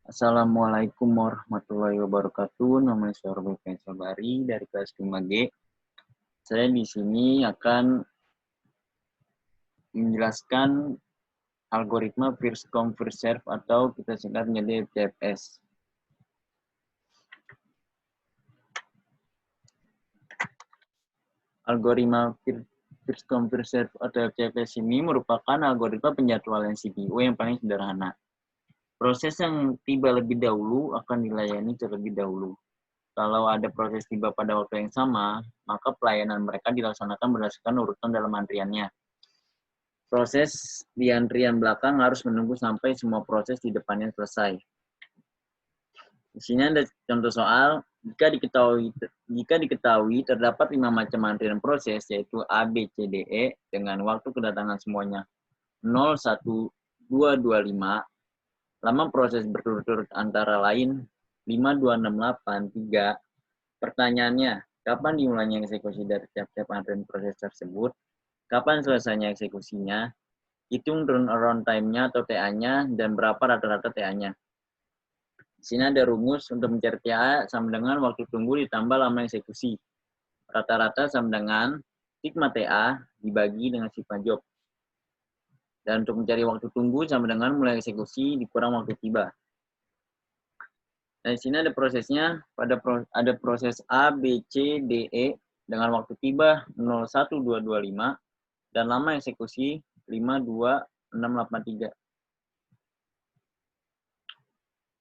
Assalamualaikum warahmatullahi wabarakatuh. Nama saya Robert Sabari dari kelas 5G. Saya di sini akan menjelaskan algoritma first come first serve atau kita singkat menjadi FCFS. Algoritma first come first serve atau FCFS ini merupakan algoritma penjadwalan CPU yang paling sederhana. Proses yang tiba lebih dahulu akan dilayani terlebih dahulu. Kalau ada proses tiba pada waktu yang sama, maka pelayanan mereka dilaksanakan berdasarkan urutan dalam antriannya. Proses di antrian belakang harus menunggu sampai semua proses di depannya selesai. Di sini ada contoh soal, jika diketahui terdapat 5 macam antrian proses, yaitu A, B, C, D, E, dengan waktu kedatangan semuanya 0, 1, 2, 2, 5, lama proses berturut-turut antara lain 5, 2, 6, 8, 3. Pertanyaannya, kapan dimulainya eksekusi dari tiap-tiap antrian proses tersebut? Kapan selesainya eksekusinya? Hitung turnaround time-nya atau TA-nya, dan berapa rata-rata TA-nya. Di sini ada rumus untuk mencari TA sama dengan waktu tunggu ditambah lama eksekusi. Rata-rata sama dengan sigma TA dibagi dengan sigma job. Dan untuk mencari waktu tunggu sama dengan mulai eksekusi dikurang waktu tiba. Nah, di sini ada prosesnya, ada proses A, B, C, D, E dengan waktu tiba 0, 1, 2, 2, 5 dan lama eksekusi 5, 2, 6, 8, 3.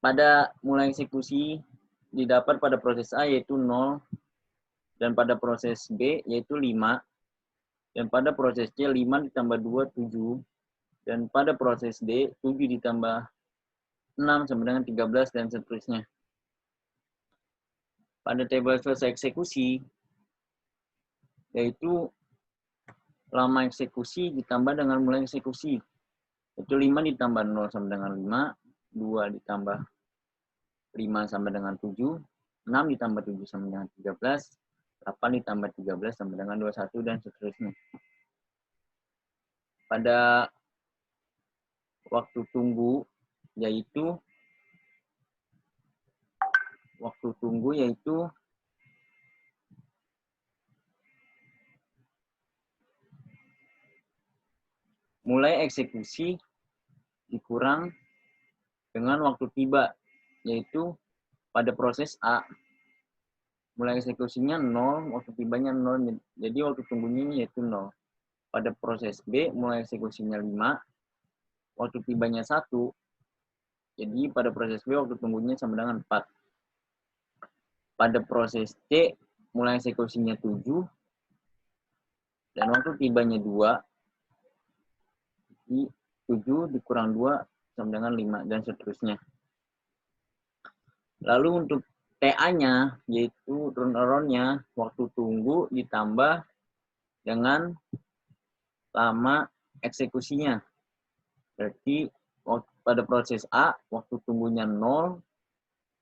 Pada mulai eksekusi didapat pada proses A yaitu 0 dan pada proses B yaitu 5 dan pada proses C 5 ditambah 2, 7 dan pada proses D 7 ditambah 6 sama dengan 13 dan seterusnya. Pada tabel selesai eksekusi, yaitu lama eksekusi ditambah dengan mulai eksekusi. Itu 5 ditambah 0 sama dengan 5, 2 ditambah 5 sama dengan 7, 6 ditambah 7 sama dengan 13, 8 ditambah 13 sama dengan 21, dan seterusnya. Pada waktu tunggu yaitu mulai eksekusi dikurang dengan waktu tiba, yaitu pada proses A mulai eksekusinya 0, waktu tibanya 0, jadi waktu tunggunya yaitu 0. Pada proses B mulai eksekusinya 5, waktu tibanya 1, jadi pada proses B waktu tunggunya sama dengan 4. Pada proses C mulai eksekusinya 7 dan waktu tibanya 2, jadi 7 dikurang 2 sama dengan 5 dan seterusnya. Lalu untuk TA-nya yaitu turnaround-nya, waktu tunggu ditambah dengan lama eksekusinya. Berarti pada proses A waktu tunggunya 0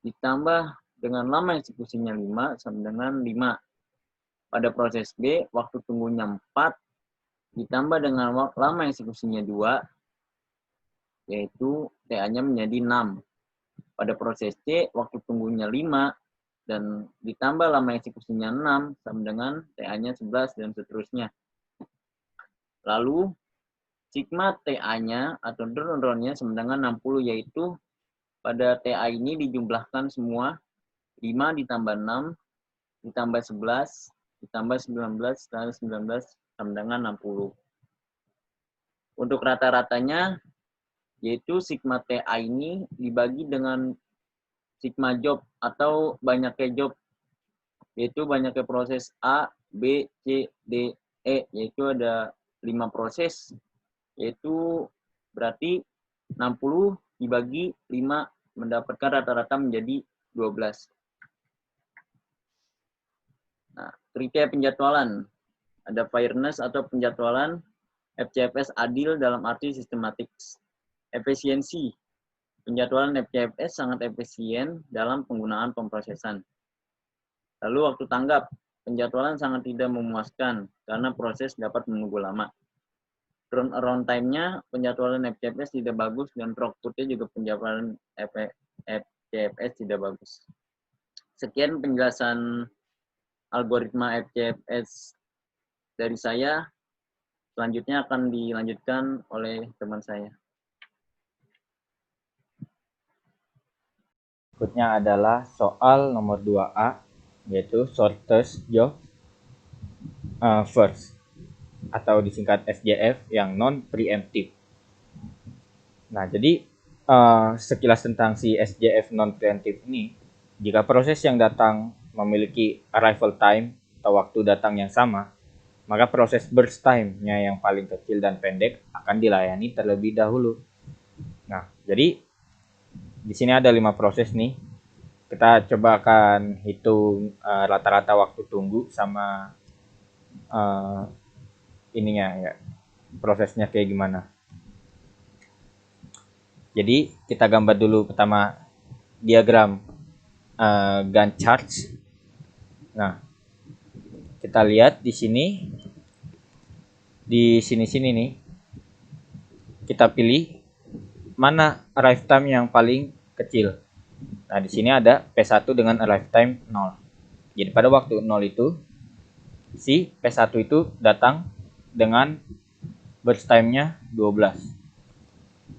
ditambah dengan lama eksekusinya 5 sama dengan 5. Pada proses B, waktu tunggunya 4, ditambah dengan lama eksekusinya 2, yaitu TA-nya menjadi 6. Pada proses C, waktu tunggunya 5, dan ditambah lama eksekusinya 6, sama dengan TA-nya 11, dan seterusnya. Lalu, sigma TA-nya atau turnaround-nya sama dengan 60, yaitu pada TA ini dijumlahkan semua, 5 ditambah 6, ditambah 11, ditambah 19, ditambah 19, sama dengan 60. Untuk rata-ratanya, yaitu sigma TA ini dibagi dengan sigma job atau banyaknya job, yaitu banyaknya proses A, B, C, D, E, yaitu ada 5 proses, yaitu berarti 60 dibagi 5 mendapatkan rata-rata menjadi 12. Nah, kriteria penjadwalan. Ada fairness atau penjadwalan FCFS adil dalam arti sistematik. Efisiensi. Penjadwalan FCFS sangat efisien dalam penggunaan pemrosesan. Lalu waktu tanggap. Penjadwalan sangat tidak memuaskan karena proses dapat menunggu lama. Turnaround time-nya, penjadwalan FCFS tidak bagus dan output-nya juga penjadwalan FCFS tidak bagus. Sekian penjelasan algoritma FCFS dari saya. Selanjutnya akan dilanjutkan oleh teman saya. Berikutnya adalah soal nomor 2A, yaitu shortest job first, atau disingkat SJF yang non-preemptive. Nah, jadi sekilas tentang si SJF non-preemptive ini, jika proses yang datang memiliki arrival time atau waktu datang yang sama, maka proses burst time-nya yang paling kecil dan pendek akan dilayani terlebih dahulu. Nah, jadi di sini ada 5 proses nih. Kita coba akan hitung rata-rata waktu tunggu sama ininya ya, prosesnya kayak gimana. Jadi kita gambar dulu pertama diagram Gantt chart. Nah, kita lihat di sini nih, kita pilih mana arrive time yang paling kecil. Nah, di sini ada P1 dengan arrive time 0. Jadi pada waktu 0 itu si P1 itu datang dengan burst time-nya 12.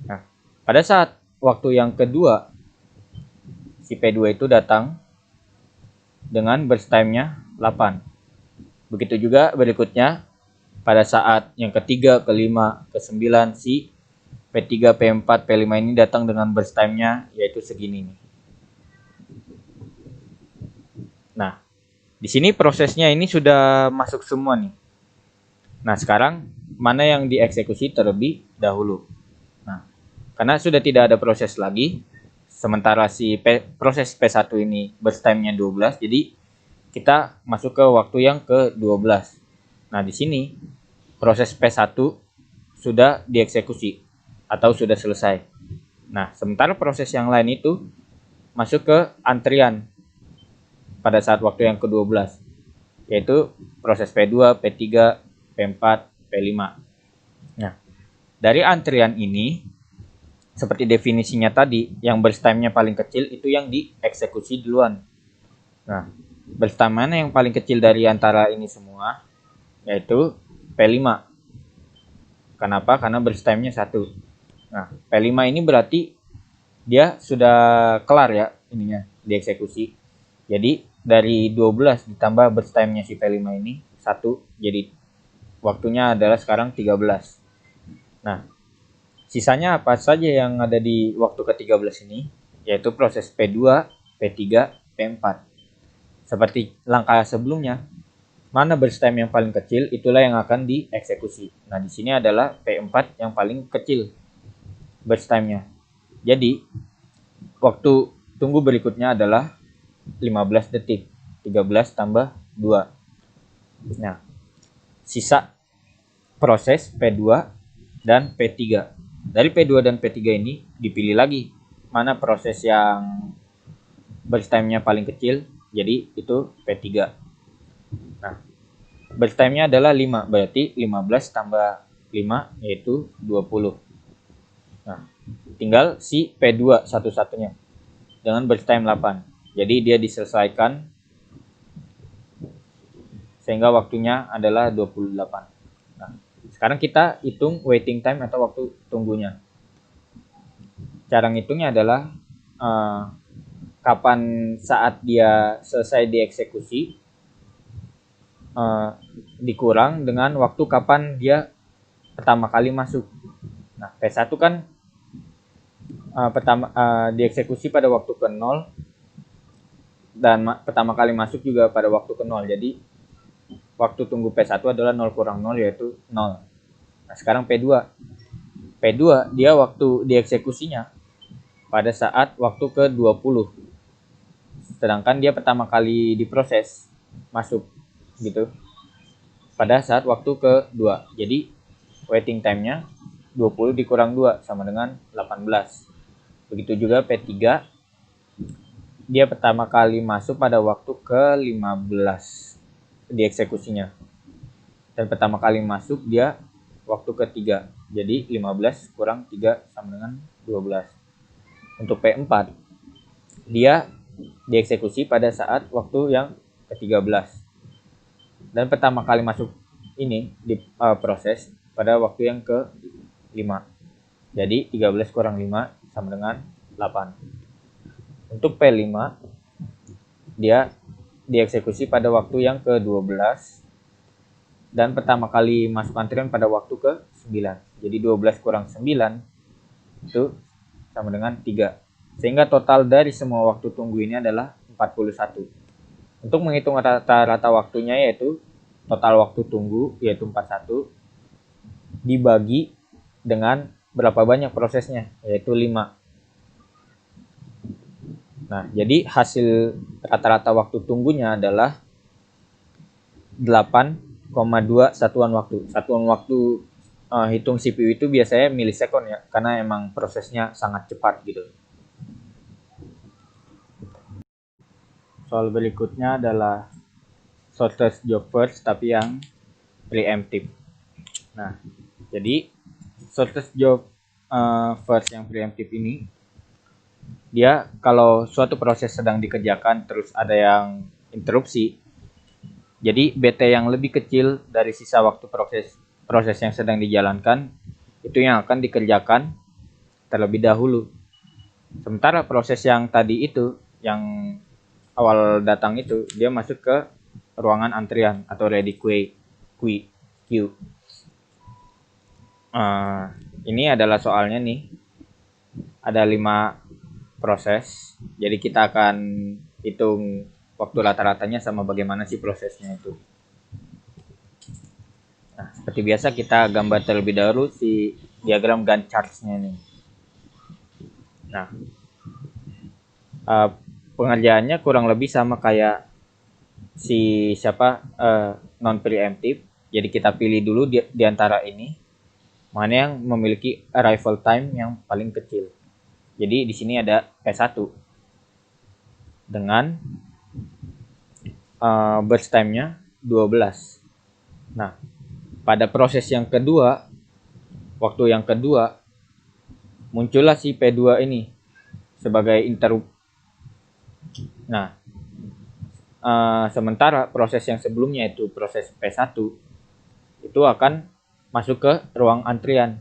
Nah, pada saat waktu yang kedua si P2 itu datang dengan burst time-nya 8. Begitu juga berikutnya pada saat yang ketiga, kelima, ke-9 si P3, P4, P5 ini datang dengan burst time-nya yaitu segini nih. Nah, di sini prosesnya ini sudah masuk semua nih. Nah, sekarang mana yang dieksekusi terlebih dahulu? Nah, karena sudah tidak ada proses lagi, sementara si proses P1 ini burst time-nya 12, jadi kita masuk ke waktu yang ke-12. Nah, di sini proses P1 sudah dieksekusi atau sudah selesai. Nah, sementara proses yang lain itu masuk ke antrian pada saat waktu yang ke-12, yaitu proses P2, P3, P4, P5. Nah, dari antrian ini, seperti definisinya tadi, yang burst time-nya paling kecil itu yang dieksekusi duluan. Nah, burst time mana yang paling kecil dari antara ini semua? Yaitu P5. Kenapa? Karena burst time-nya 1. Nah, P5 ini berarti dia sudah kelar ya ininya, dieksekusi. Jadi dari 12 ditambah burst time-nya si P5 ini 1, jadi waktunya adalah sekarang 13. Nah, sisanya apa saja yang ada di waktu ke-13 ini? Yaitu proses P2, P3, P4. Seperti langkah sebelumnya, mana burst time yang paling kecil, itulah yang akan dieksekusi. Nah, di sini adalah P4 yang paling kecil burst time-nya. Jadi, waktu tunggu berikutnya adalah 15 detik. 13 tambah 2. Nah, sisa proses P2 dan P3. Dari P2 dan P3 ini dipilih lagi mana proses yang burst time-nya paling kecil, jadi itu P3. Nah, burst time-nya adalah 5, berarti 15 tambah 5 yaitu 20. Nah, tinggal si P2 satu-satunya dengan burst time 8. Jadi dia diselesaikan sehingga waktunya adalah 28. Nah, sekarang kita hitung waiting time atau waktu tunggunya. Cara ngitungnya adalah kapan saat dia selesai dieksekusi dikurang dengan waktu kapan dia pertama kali masuk. Nah, P1 kan dieksekusi pada waktu ke-0 dan pertama kali masuk juga pada waktu ke-0. Jadi waktu tunggu P1 adalah 0 kurang 0 yaitu 0. Nah, sekarang P2. P2 dia waktu dieksekusinya pada saat waktu ke-20. Sedangkan dia pertama kali diproses masuk gitu pada saat waktu ke-2. Jadi waiting time-nya 20 dikurang 2 sama dengan 18. Begitu juga P3, dia pertama kali masuk pada waktu ke-15 dieksekusinya. Dan pertama kali masuk dia waktu ke-3. Jadi 15 kurang 3 sama dengan 12. Untuk P4, dia dieksekusi pada saat waktu yang ke-13. Dan pertama kali masuk ini proses pada waktu yang ke-5. Jadi 13 kurang 5 sama dengan 8. Untuk P5 dia dieksekusi pada waktu yang ke-12 dan pertama kali masuk antrian pada waktu ke-9. Jadi 12 kurang 9 itu sama dengan 3. Sehingga total dari semua waktu tunggu ini adalah 41. Untuk menghitung rata-rata waktunya yaitu total waktu tunggu yaitu 41 dibagi dengan berapa banyak prosesnya yaitu 5. Nah, jadi hasil rata-rata waktu tunggunya adalah 8,2 satuan waktu. Satuan waktu hitung CPU itu biasanya milisekon ya, karena emang prosesnya sangat cepat gitu. Soal berikutnya adalah shortest job first tapi yang preemptive. Nah, jadi shortest job first yang preemptive ini dia kalau suatu proses sedang dikerjakan terus ada yang interupsi, jadi BT yang lebih kecil dari sisa waktu proses yang sedang dijalankan itu yang akan dikerjakan terlebih dahulu. Sementara proses yang tadi itu yang awal datang itu dia masuk ke ruangan antrian atau ready queue. Ini adalah soalnya nih, ada 5 proses, jadi kita akan hitung waktu rata-ratanya sama bagaimana sih prosesnya itu. Nah, seperti biasa kita gambar terlebih dahulu si diagram Gantt charts-nya nih. Nah, pengerjaannya kurang lebih sama kayak si non preemptive. Jadi kita pilih dulu di antara ini mana yang memiliki arrival time yang paling kecil. Jadi di sini ada P1 dengan burst time-nya 12. Nah, pada proses yang kedua, waktu yang kedua, muncullah si P2 ini sebagai interrupt. Nah, sementara proses yang sebelumnya itu proses P1 itu akan masuk ke ruang antrian.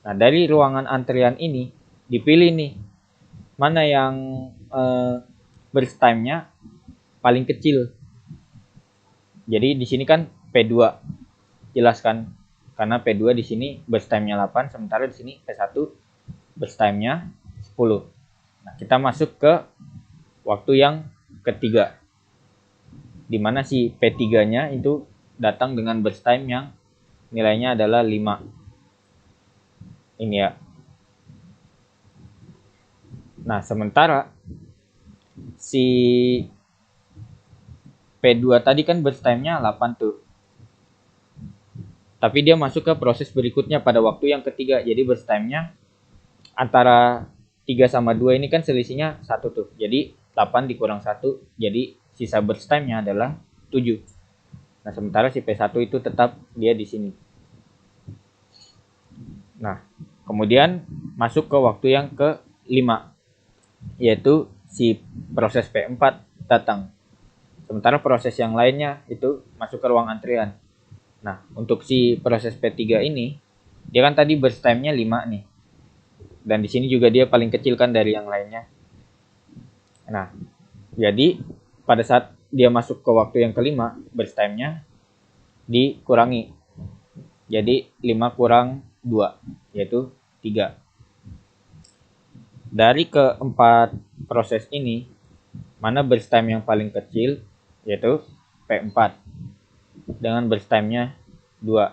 Nah, dari ruangan antrian ini dipilih nih mana yang burst time-nya paling kecil. Jadi di sini kan P2 jelas kan, karena P2 di sini burst time-nya 8, sementara di sini P1 burst time-nya 10. Nah, kita masuk ke waktu yang ketiga, di mana si P3-nya itu datang dengan burst time yang nilainya adalah 5. Ini ya. Nah, sementara si P2 tadi kan burst time-nya 8 tuh. Tapi dia masuk ke proses berikutnya pada waktu yang ketiga. Jadi burst time-nya antara 3 sama 2 ini kan selisihnya 1 tuh. Jadi 8 dikurang 1, jadi sisa burst time-nya adalah 7. Nah, sementara si P1 itu tetap dia di sini. Nah, kemudian masuk ke waktu yang ke-5, yaitu si proses P4 datang. Sementara proses yang lainnya itu masuk ke ruang antrian. Nah, untuk si proses P3 ini, dia kan tadi burst time-nya 5 nih. Dan di sini juga dia paling kecil kan dari yang lainnya. Nah, jadi pada saat dia masuk ke waktu yang kelima, burst time-nya dikurangi. Jadi 5 kurang 2, yaitu 3. Dari keempat proses ini, mana burst time yang paling kecil, yaitu P4. Dengan burst time-nya 2.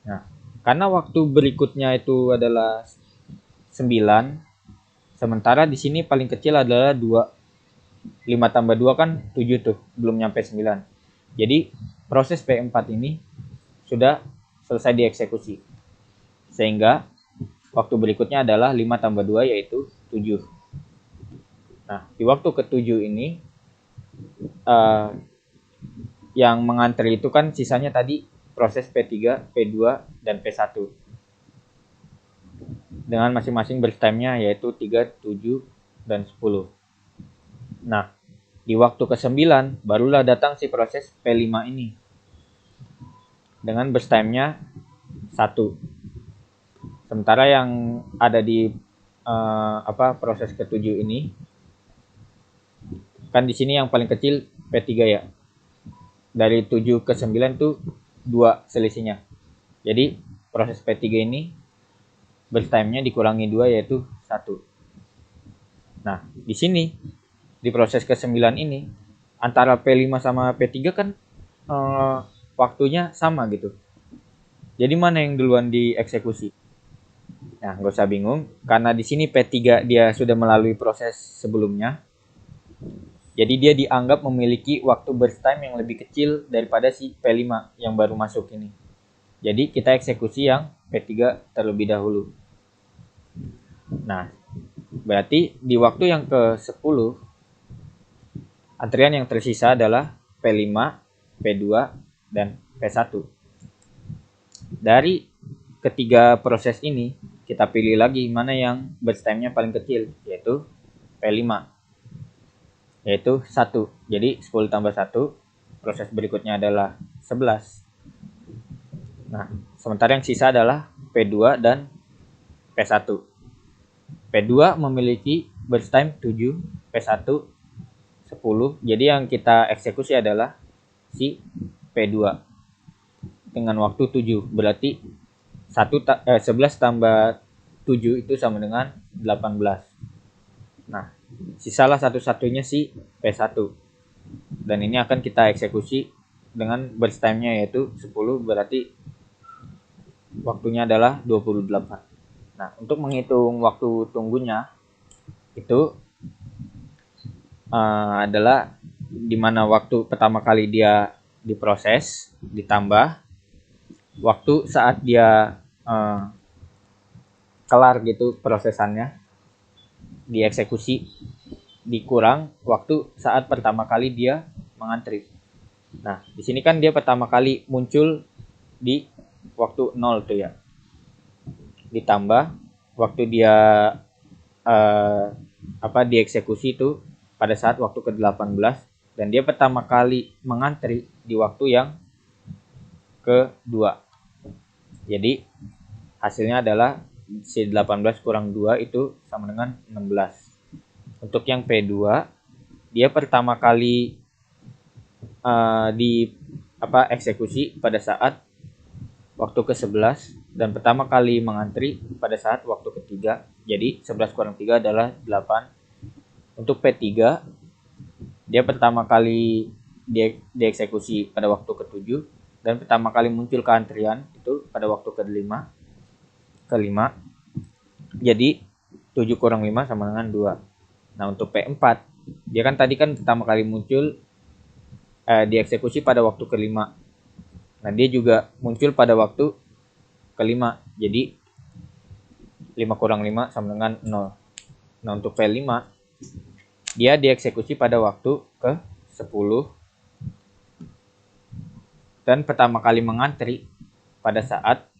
Nah, karena waktu berikutnya itu adalah 9, sementara di sini paling kecil adalah 2. 5 tambah 2 kan 7 tuh, belum nyampe 9. Jadi proses P4 ini sudah selesai dieksekusi. Sehingga waktu berikutnya adalah 5 tambah 2 yaitu 7. Nah, di waktu ke-7 ini yang mengantri itu kan sisanya tadi proses P3, P2, dan P1. Dengan masing-masing burst time-nya yaitu 3, 7, dan 10. Nah, di waktu ke-9 barulah datang si proses P5 ini dengan burst time-nya 1. Sementara yang ada di proses ke-7 ini kan di sini yang paling kecil P3 ya. Dari 7 ke 9 tuh 2 selisihnya. Jadi proses P3 ini burst time-nya dikurangi 2 yaitu 1. Nah, di sini di proses ke-9 ini antara P5 sama P3 kan waktunya sama gitu. Jadi mana yang duluan dieksekusi? Nah, nggak usah bingung karena di sini P3 dia sudah melalui proses sebelumnya. Jadi dia dianggap memiliki waktu burst time yang lebih kecil daripada si P5 yang baru masuk ini. Jadi kita eksekusi yang P3 terlebih dahulu. Nah, berarti di waktu yang ke-10 antrian yang tersisa adalah P5, P2, dan P1. Dari ketiga proses ini, kita pilih lagi mana yang burst time-nya paling kecil, yaitu P5. Yaitu 1. Jadi 10 tambah 1, proses berikutnya adalah 11. Nah, sementara yang sisa adalah P2 dan P1. P2 memiliki burst time 7, P1 10. Jadi yang kita eksekusi adalah si P2 dengan waktu 7. Berarti 11 tambah 7 itu sama dengan 18. Nah, sisalah satu-satunya si P1. Dan ini akan kita eksekusi dengan burst time-nya yaitu 10, berarti waktunya adalah 28. Nah, untuk menghitung waktu tunggunya itu adalah dimana waktu pertama kali dia diproses ditambah waktu saat dia kelar gitu prosesannya dieksekusi dikurang waktu saat pertama kali dia mengantri. Nah, di sini kan dia pertama kali muncul di waktu 0 tuh ya. Ditambah waktu dia dieksekusi itu pada saat waktu ke-18 dan dia pertama kali mengantri di waktu yang kedua. Jadi hasilnya adalah si 18 kurang 2 itu sama dengan 16. Untuk yang P2 dia pertama kali eksekusi pada saat waktu ke-11 dan pertama kali mengantri pada saat waktu ketiga. Jadi 11 kurang 3 adalah 8. Untuk P3 dia pertama kali dieksekusi pada waktu ke-7 dan pertama kali muncul ke antrian itu pada waktu kelima. Jadi 7 kurang 5 sama dengan 2. Nah, untuk P4 dia kan tadi kan pertama kali muncul dieksekusi pada waktu kelima. Nah, dia juga muncul pada waktu kelima. Jadi 5 kurang 5 sama dengan 0. Nah, untuk P5 dia dieksekusi pada waktu ke-10 dan pertama kali mengantri pada saat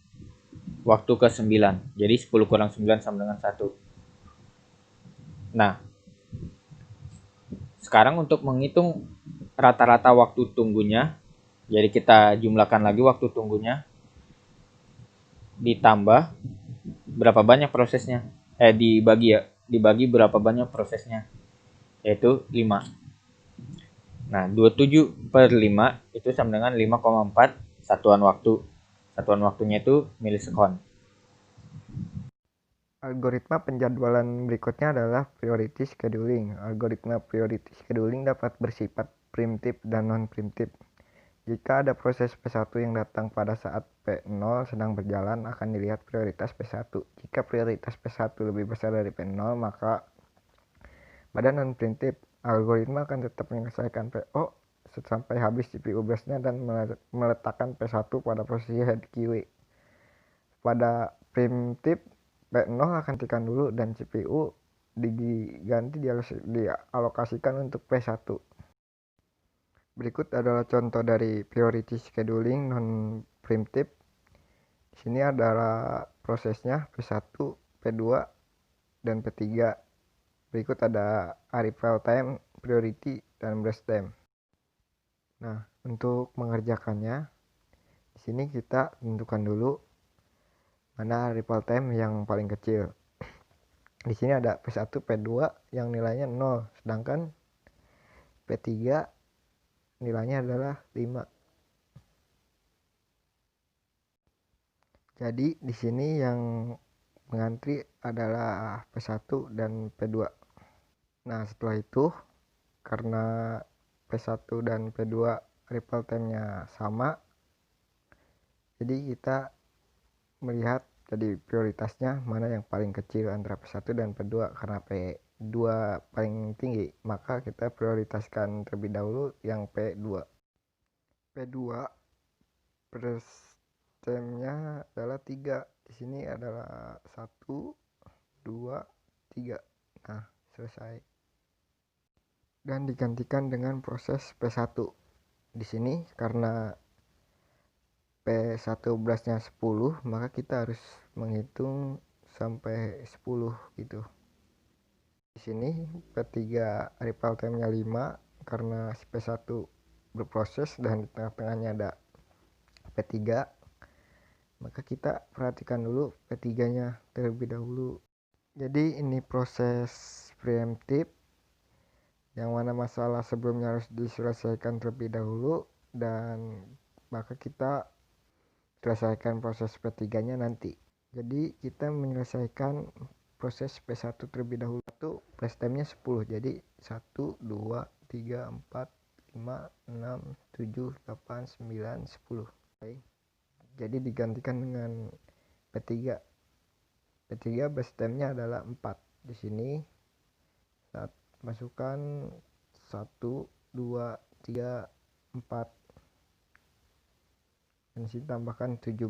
waktu ke-9. Jadi 10 kurang 9 sama dengan 1. Nah, sekarang untuk menghitung rata-rata waktu tunggunya, jadi kita jumlahkan lagi waktu tunggunya ditambah berapa banyak prosesnya. Dibagi berapa banyak prosesnya. Yaitu 5. Nah, 27 per 5 itu sama dengan 5,4 satuan waktu. Satuan waktunya itu milisekon. Algoritma penjadwalan berikutnya adalah priority scheduling. Algoritma priority scheduling dapat bersifat primitif dan non-primitif. Jika ada proses P1 yang datang pada saat P0 sedang berjalan, akan dilihat prioritas P1. Jika prioritas P1 lebih besar dari P0, maka pada non-primitif, algoritma akan tetap menyelesaikan PO sampai habis CPU burst-nya dan meletakkan P1 pada posisi head QE. Pada primitif, P0 akan ditekan dulu dan CPU dialokasikan untuk P1. Berikut adalah contoh dari priority scheduling non-primitive. Di sini adalah prosesnya P1, P2, dan P3. Berikut ada arrival time priority, dan brainstem. Nah, untuk mengerjakannya, di sini kita tentukan dulu mana ripple time yang paling kecil. Di sini ada P1, P2 yang nilainya 0, sedangkan P3 nilainya adalah 5. Jadi di sini yang mengantri adalah P1 dan P2. Nah, setelah itu karena P1 dan P2 ripple time-nya sama, jadi kita melihat jadi prioritasnya mana yang paling kecil antara P1 dan P2. Karena P2 paling tinggi, maka kita prioritaskan terlebih dahulu yang P2. P2 brainstem-nya adalah 3. Di sini adalah 1, 2, 3. Nah, selesai. Dan digantikan dengan proses P1. Di sini karena P1 belasnya 10, maka kita harus menghitung sampai 10 gitu. Di sini P3 ripple time-nya 5 karena P1 berproses dan di tengah-tengahnya ada P3. Maka kita perhatikan dulu P3-nya terlebih dahulu. Jadi ini proses preemptive yang mana masalah sebelumnya harus diselesaikan terlebih dahulu, dan maka kita selesaikan proses P3-nya nanti. Jadi kita menyelesaikan proses P1 terlebih dahulu. Brainstem-nya 10. Jadi 1, 2, 3, 4, 5, 6, 7, 8, 9, 10. Oke. Jadi digantikan dengan P3. P3 brainstem-nya adalah 4. Di sini saat masukkan 1, 2, 3, 4. Dan sini tambahkan 17.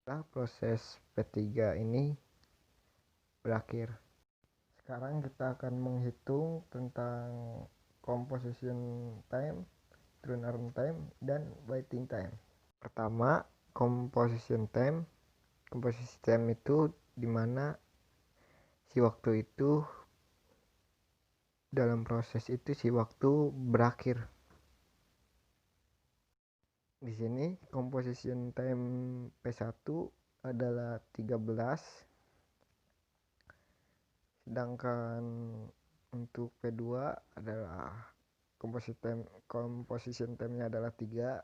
Setelah proses P3 ini berakhir, sekarang kita akan menghitung tentang composition time, turnaround time, dan waiting time. Pertama, composition time. Composition time itu dimana si waktu itu dalam proses itu si waktu berakhir. Di sini composition time P1 adalah 13, sedangkan untuk P2 adalah composition time-nya adalah 3.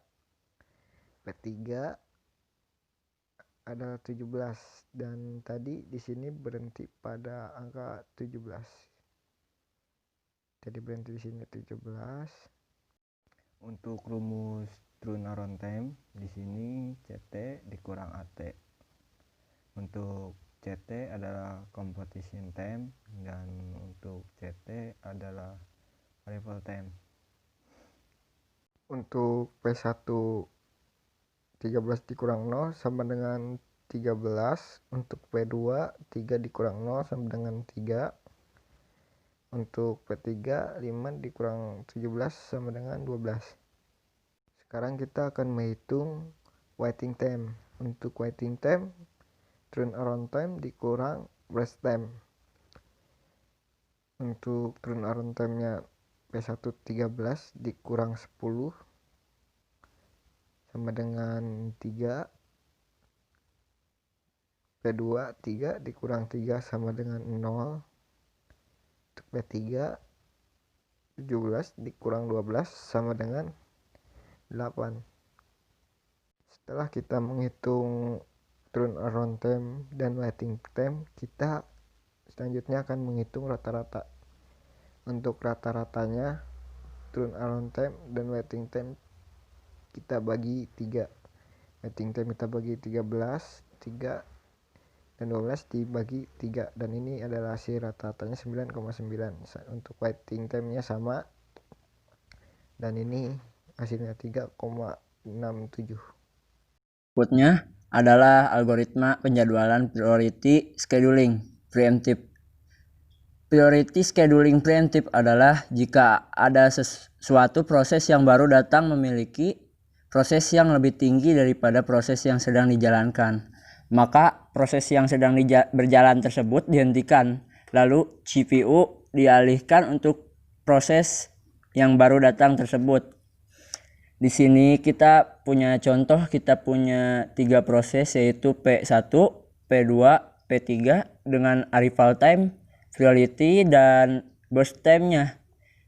P3 adalah 17, dan tadi di sini berhenti pada angka 17. Jadi berhenti di sini 17. Untuk rumus turnaround time di sini CT dikurang AT. Untuk CT adalah composition time dan untuk CT adalah ripple time. Untuk P1 13 dikurang 0 sama dengan 13. Untuk P2 3 dikurang 0 sama dengan 3. Untuk P3 5 dikurang 17 sama dengan 12. Sekarang kita akan menghitung waiting time. Untuk waiting time, turnaround time dikurang brainstem. Untuk turnaround time-nya P1 13 dikurang 10 sama dengan 3. P2 3 dikurang 3 sama dengan 0. Untuk P3 17 dikurang 12 sama dengan 8. Setelah kita menghitung turnaround time dan waiting time, kita selanjutnya akan menghitung rata-rata. Untuk rata-ratanya turnaround time dan waiting time kita bagi 3. Waiting time kita bagi 13, 3 dan 12 dibagi 3, dan ini adalah hasil rata-ratanya 9,9. Untuk waiting time-nya sama, dan ini hasilnya 3,67. Berikutnya adalah algoritma penjadwalan priority scheduling preemptive. Priority scheduling preemptive adalah jika ada suatu proses yang baru datang memiliki proses yang lebih tinggi daripada proses yang sedang dijalankan, maka proses yang sedang berjalan tersebut dihentikan, lalu CPU dialihkan untuk proses yang baru datang tersebut. Di sini kita punya contoh, kita punya 3 proses yaitu P1, P2, P3 dengan arrival time, priority, dan burst time-nya.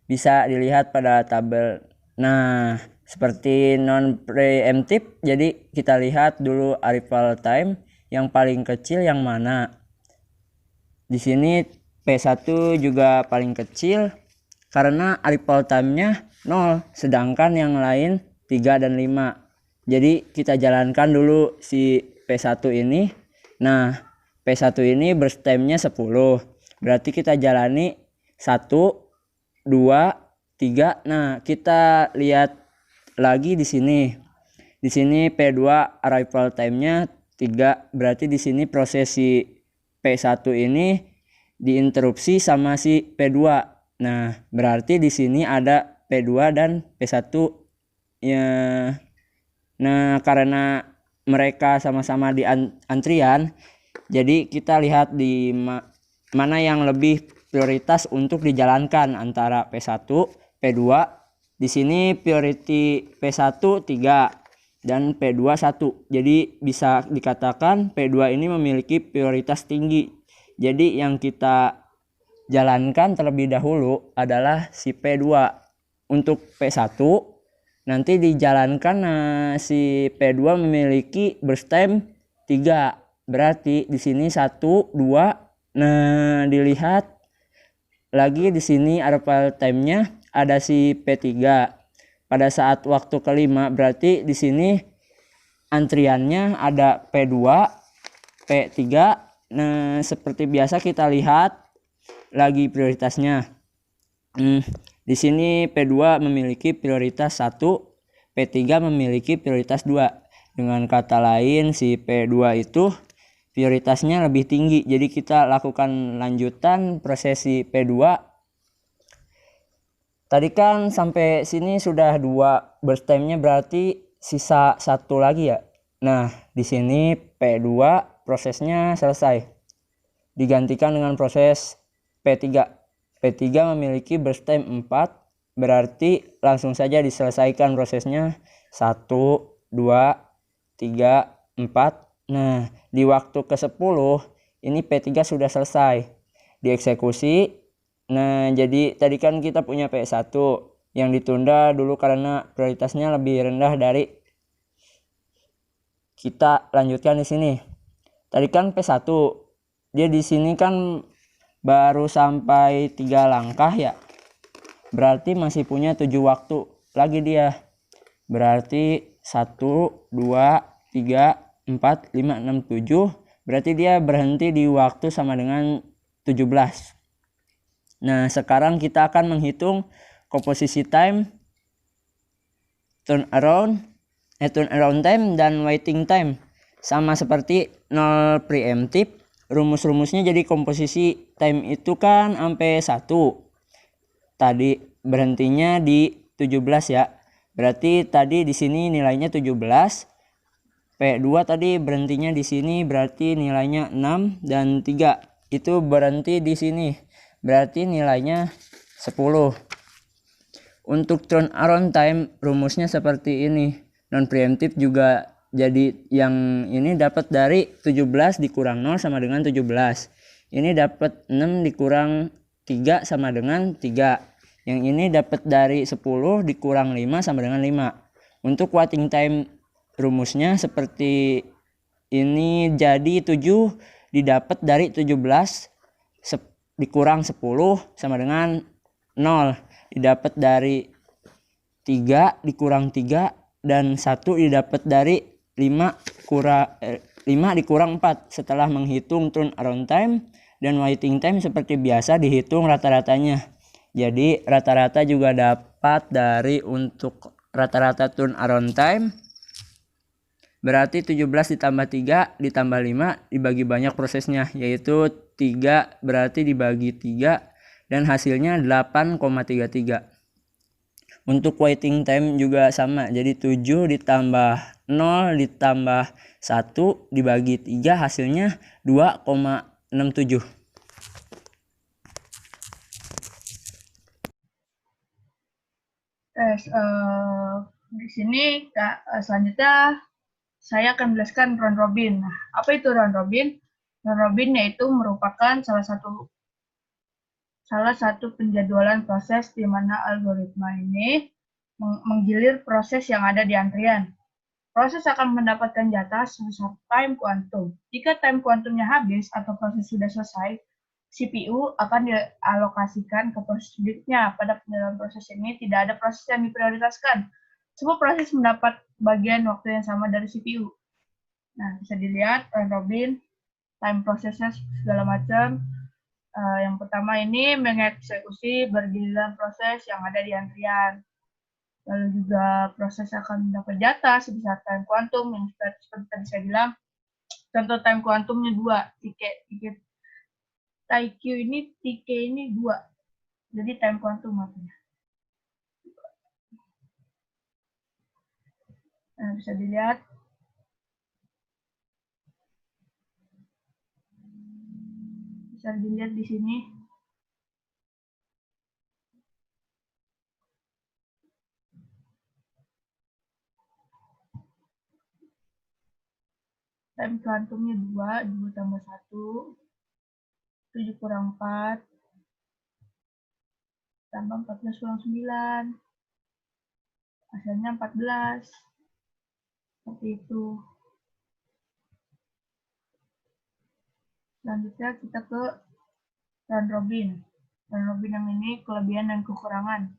Bisa dilihat pada tabel. Nah, seperti non preemptive, jadi kita lihat dulu arrival time yang paling kecil yang mana. Di sini P1 juga paling kecil karena arrival time-nya 0, sedangkan yang lain 3 dan 5. Jadi kita jalankan dulu si P1 ini. Nah, P1 ini burst time-nya 10. Berarti kita jalani 1, 2, 3. Nah, kita lihat lagi di sini. Di sini P2 arrival time-nya 3. Berarti di sini proses si P1 ini diinterupsi sama si P2. Nah, berarti di sini ada P2 dan P1 ya. Nah, karena mereka sama-sama di antrian, jadi kita lihat di mana yang lebih prioritas untuk dijalankan antara P1, P2. Di sini priority P1 3 dan P2 1. Jadi bisa dikatakan P2 ini memiliki prioritas tinggi. Jadi yang kita jalankan terlebih dahulu adalah si P2. Untuk P1 nanti dijalankan si P2 memiliki burst time 3. Berarti di sini 1, 2. Nah, dilihat lagi di sini arrival time-nya ada si P3. Pada saat waktu kelima berarti di sini antriannya ada P2, P3. Nah, seperti biasa kita lihat lagi prioritasnya. Di sini P2 memiliki prioritas 1, P3 memiliki prioritas 2. Dengan kata lain si P2 itu prioritasnya lebih tinggi. Jadi kita lakukan lanjutan proses si P2. Tadi kan sampai sini sudah 2 burst time-nya, berarti sisa 1 lagi ya. Nah, di sini P2 prosesnya selesai. Digantikan dengan proses P3. P3 memiliki burst time 4, berarti langsung saja diselesaikan prosesnya 1, 2, 3, 4. Nah, di waktu ke-10 ini P3 sudah selesai dieksekusi. Nah, jadi tadi kan kita punya P1 yang ditunda dulu karena prioritasnya lebih rendah dari. Kita lanjutkan di sini. Tadi kan P1, dia di sini kan baru sampai 3 langkah ya. Berarti masih punya 7 waktu lagi dia. Berarti 1, 2, 3, 4, 5, 6, 7. Berarti dia berhenti di waktu sama dengan 17. Nah, sekarang kita akan menghitung composition time, turnaround time, dan waiting time. Sama seperti nol preemptive. Rumus-rumusnya jadi komposisi time itu kan sampai 1. Tadi berhentinya di 17 ya. Berarti tadi di sini nilainya 17. P2 tadi berhentinya di sini berarti nilainya 6 dan 3 itu berhenti di sini. Berarti nilainya 10. Untuk turnaround time rumusnya seperti ini. Non preemptive juga jadi yang ini dapat dari 17 dikurang 0 sama dengan 17. Ini dapat 6 dikurang 3 sama dengan 3. Yang ini dapat dari 10 dikurang 5 sama dengan 5. Untuk waiting time rumusnya seperti ini, jadi 7 didapat dari 17 dikurang 10 sama dengan 0. Didapat dari 3 dikurang 3 dan 1 didapat dari 5 dikurang 4. Setelah menghitung turnaround time dan waiting time seperti biasa dihitung rata-ratanya. Jadi rata-rata juga dapat dari untuk rata-rata turnaround time. Berarti 17 ditambah 3 ditambah 5 dibagi banyak prosesnya, yaitu 3 berarti dibagi 3 dan hasilnya 8,33. Untuk waiting time juga sama, jadi 7 ditambah 0 ditambah 1 dibagi 3 hasilnya 2,67. di sini selanjutnya saya akan menjelaskan round robin. Nah, apa itu round robin? Round robin yaitu merupakan salah satu penjadwalan proses di mana algoritma ini menggilir proses yang ada di antrian. Proses akan mendapatkan jatah sebesar time quantum. Jika time quantumnya habis atau proses sudah selesai, CPU akan dialokasikan ke proses berikutnya. Pada dalam proses ini tidak ada proses yang diprioritaskan. Semua proses mendapat bagian waktu yang sama dari CPU. Nah, bisa dilihat round robin, time prosesnya segala macam. Yang pertama ini mengeksekusi bergiliran proses yang ada di antrian. Lalu juga proses akan mendapat jatah sebesar time quantum yang seperti tadi saya bilang. Contoh time quantumnya 2, tiket TQ ini, TK ini 2. Jadi time quantum artinya. Nah, bisa dilihat. Bisa dilihat di sini. Time quantumnya 2, 2 tambah 1, 7 kurang 4, tambah 14 kurang 9, hasilnya 14. Seperti itu. Selanjutnya kita ke round robin. Round robin yang ini kelebihan dan kekurangan.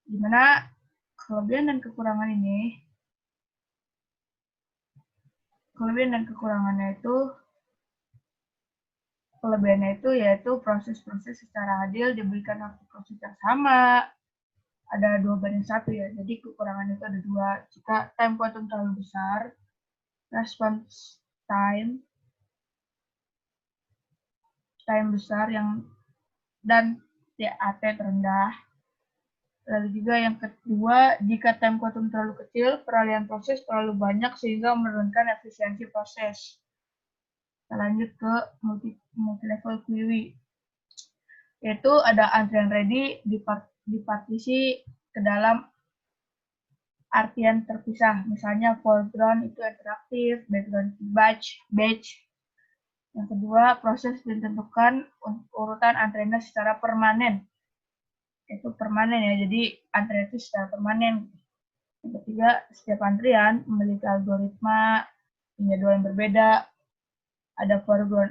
Dimana kelebihan dan kekurangan ini, kelebihan dan kekurangannya itu, kelebihannya itu yaitu proses-proses secara adil diberikan waktu proses yang sama, ada 2:1 ya, jadi kekurangan itu ada 2. Jika time quantum terlalu besar, response time besar dan TAT terendah. Lalu juga yang kedua, jika time quantum terlalu kecil, peralihan proses terlalu banyak sehingga menurunkan efisiensi proses. Kita lanjut ke multi-level query. Yaitu ada antrian ready dipartisi ke dalam artian terpisah. Misalnya foreground itu interaktif, background batch. Yang kedua, proses ditentukan urutan antriannya secara permanen. Itu permanen ya, jadi antrian itu secara permanen. Yang ketiga, setiap antrian memiliki algoritma penjadwalan berbeda. Ada foreground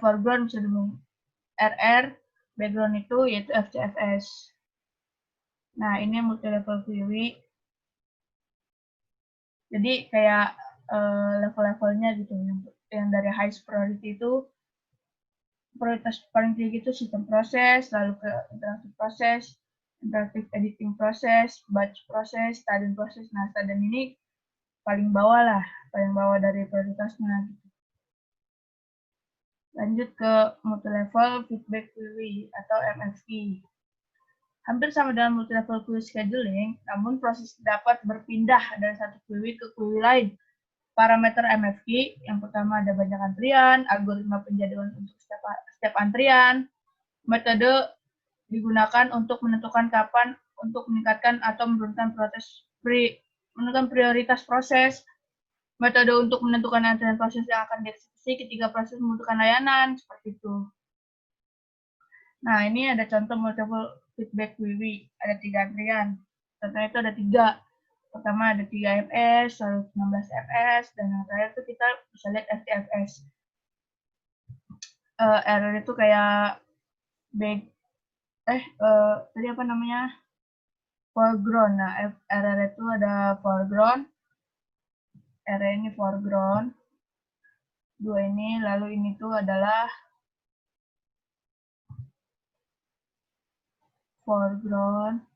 foreground bisa dengan RR, background itu yaitu FCFS. Nah, ini multi-level query. Jadi kayak level-levelnya gitu, yang dari highest priority itu prioritas paling tinggi itu sistem proses, lalu ke interaktif proses, interaktif editing proses, batch proses, stadium proses. Nah, stadium ini paling bawah dari prioritasnya. Lanjut ke multi-level feedback query atau MFQ. Hampir sama dengan multi-level query scheduling, namun proses dapat berpindah dari satu query ke query lain. Parameter MFQ, yang pertama ada banyak antrian, algoritma penjadwalan untuk setiap antrian, metode digunakan untuk menentukan kapan untuk meningkatkan atau menurunkan prioritas proses, metode untuk menentukan antrian proses yang akan dieksekusi ketika proses membutuhkan layanan, seperti itu. Nah, ini ada contoh multiple feedback query, ada 3 antrian. Contohnya itu ada 3. Pertama ada 3 fs, lalu 16 fs, dan yang terakhir itu kita bisa lihat FTFS. Error itu kayak tadi apa namanya? Foreground. Nah, error itu ada foreground. Error ini foreground. 2 ini, lalu ini tuh adalah foreground.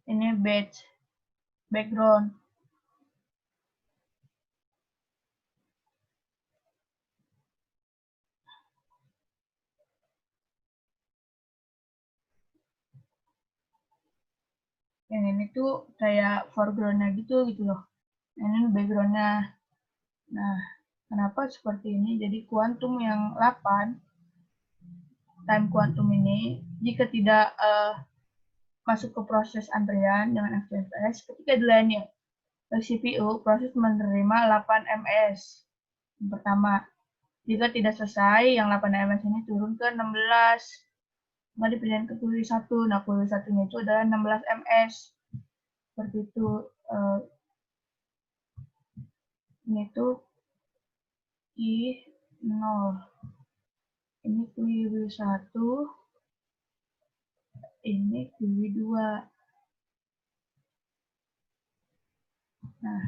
Ini background. Yang ini tuh kayak foreground-nya gitu loh. Ini background-nya. Nah, Kenapa seperti ini? Jadi kuantum yang 8, time kuantum ini, jika tidak masuk ke proses antrian dengan FTFS, ketika dilayani CPU, proses menerima 8 ms. Yang pertama, jika tidak selesai, yang 8 ms ini turun ke 16. Maka dipindahin ke kuili 1. Nah, kuili 1-nya itu adalah 16 ms. Seperti itu. Ini tuh I0. Ini kuili 1. Ini kuili 2. Nah,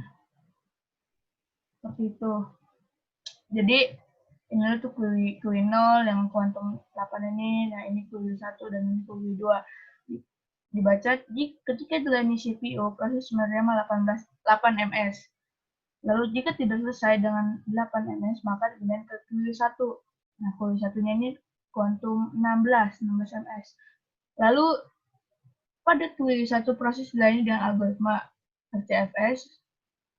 seperti itu. Jadi, ini tuh kuili 0 yang kuantum 8 ini. Nah, ini kuili 1 dan ini kuili 2. Dibaca ketika dilayani CPU, proses menerima 8 ms. Lalu jika tidak selesai dengan 8 ms, maka dipindahin ke kuili 1. Nah, kuili 1-nya ini kuantum 16 ms. Lalu pada kuili 1 proses dilayani dengan algoritma RCFS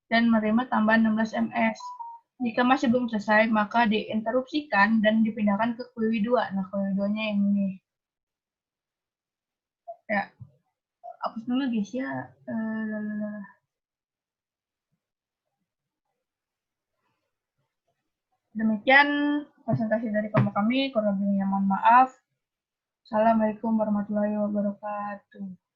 dan menerima tambahan 16 ms. Jika masih belum selesai, maka diinterupsikan dan dipindahkan ke kuili 2. Nah, kuili 2-nya yang ini. Ya, hapus dulu guys ya. Demikian presentasi dari kelompok kami. Kurang lebihnya mohon maaf. Assalamualaikum warahmatullahi wabarakatuh.